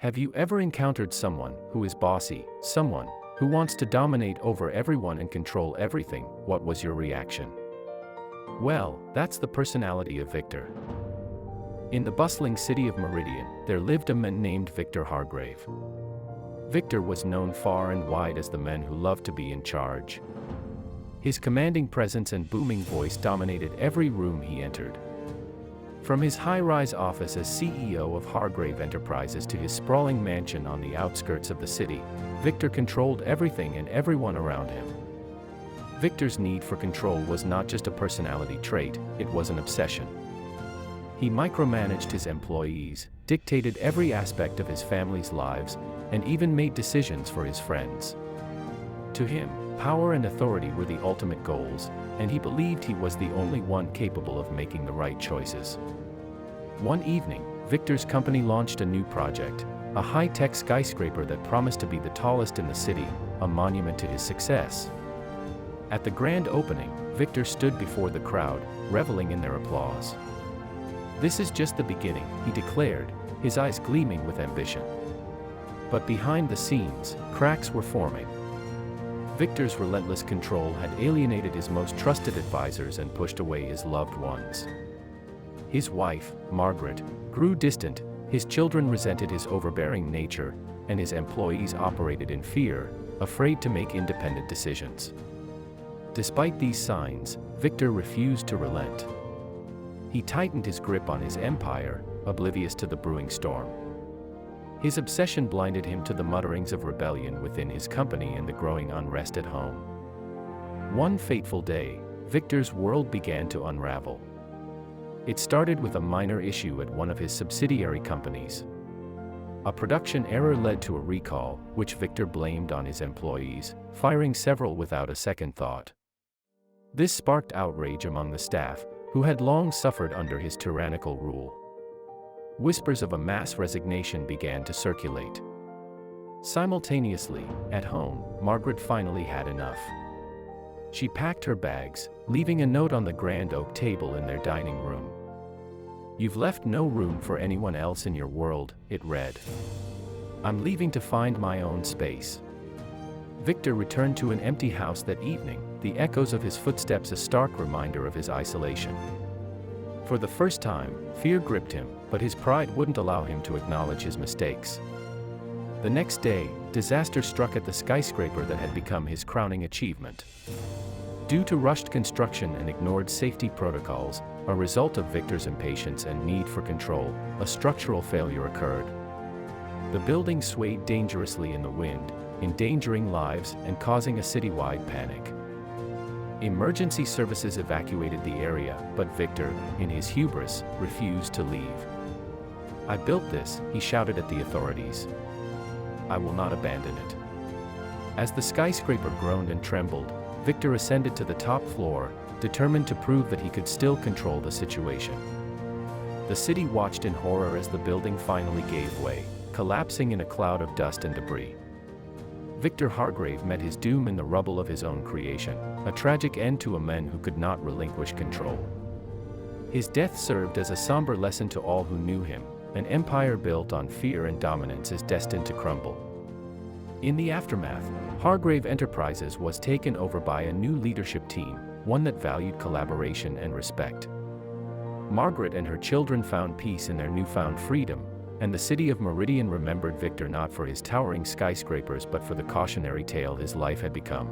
Have you ever encountered someone who is bossy, someone who wants to dominate over everyone and control everything? What was your reaction? Well, that's the personality of Victor. In the bustling city of Meridian, there lived a man named Victor Hargrave. Victor was known far and wide as the man who loved to be in charge. His commanding presence and booming voice dominated every room he entered. From his high-rise office as CEO of Hargrave Enterprises to his sprawling mansion on the outskirts of the city, Victor controlled everything and everyone around him. Victor's need for control was not just a personality trait, it was an obsession. He micromanaged his employees, dictated every aspect of his family's lives, and even made decisions for his friends. To him, power and authority were the ultimate goals, and he believed he was the only one capable of making the right choices. One evening, Victor's company launched a new project, a high-tech skyscraper that promised to be the tallest in the city, a monument to his success. At the grand opening, Victor stood before the crowd, reveling in their applause. "This is just the beginning," he declared, his eyes gleaming with ambition. But behind the scenes, cracks were forming. Victor's relentless control had alienated his most trusted advisors and pushed away his loved ones. His wife, Margaret, grew distant, his children resented his overbearing nature, and his employees operated in fear, afraid to make independent decisions. Despite these signs, Victor refused to relent. He tightened his grip on his empire, oblivious to the brewing storm. His obsession blinded him to the mutterings of rebellion within his company and the growing unrest at home. One fateful day, Victor's world began to unravel. It started with a minor issue at one of his subsidiary companies. A production error led to a recall, which Victor blamed on his employees, firing several without a second thought. This sparked outrage among the staff, who had long suffered under his tyrannical rule. Whispers of a mass resignation began to circulate. Simultaneously, at home, Margaret finally had enough. She packed her bags, leaving a note on the grand oak table in their dining room. "You've left no room for anyone else in your world," it read. "I'm leaving to find my own space." Victor returned to an empty house that evening, the echoes of his footsteps a stark reminder of his isolation. For the first time, fear gripped him, but his pride wouldn't allow him to acknowledge his mistakes. The next day, disaster struck at the skyscraper that had become his crowning achievement. Due to rushed construction and ignored safety protocols, a result of Victor's impatience and need for control, a structural failure occurred. The building swayed dangerously in the wind, endangering lives and causing a citywide panic. Emergency services evacuated the area, but Victor, in his hubris, refused to leave. "I built this," he shouted at the authorities. "I will not abandon it." As the skyscraper groaned and trembled, Victor ascended to the top floor, determined to prove that he could still control the situation. The city watched in horror as the building finally gave way, collapsing in a cloud of dust and debris. Victor Hargrave met his doom in the rubble of his own creation, a tragic end to a man who could not relinquish control. His death served as a somber lesson to all who knew him. An empire built on fear and dominance is destined to crumble. In the aftermath, Hargrave Enterprises was taken over by a new leadership team, one that valued collaboration and respect. Margaret and her children found peace in their newfound freedom, and the city of Meridian remembered Victor not for his towering skyscrapers but for the cautionary tale his life had become.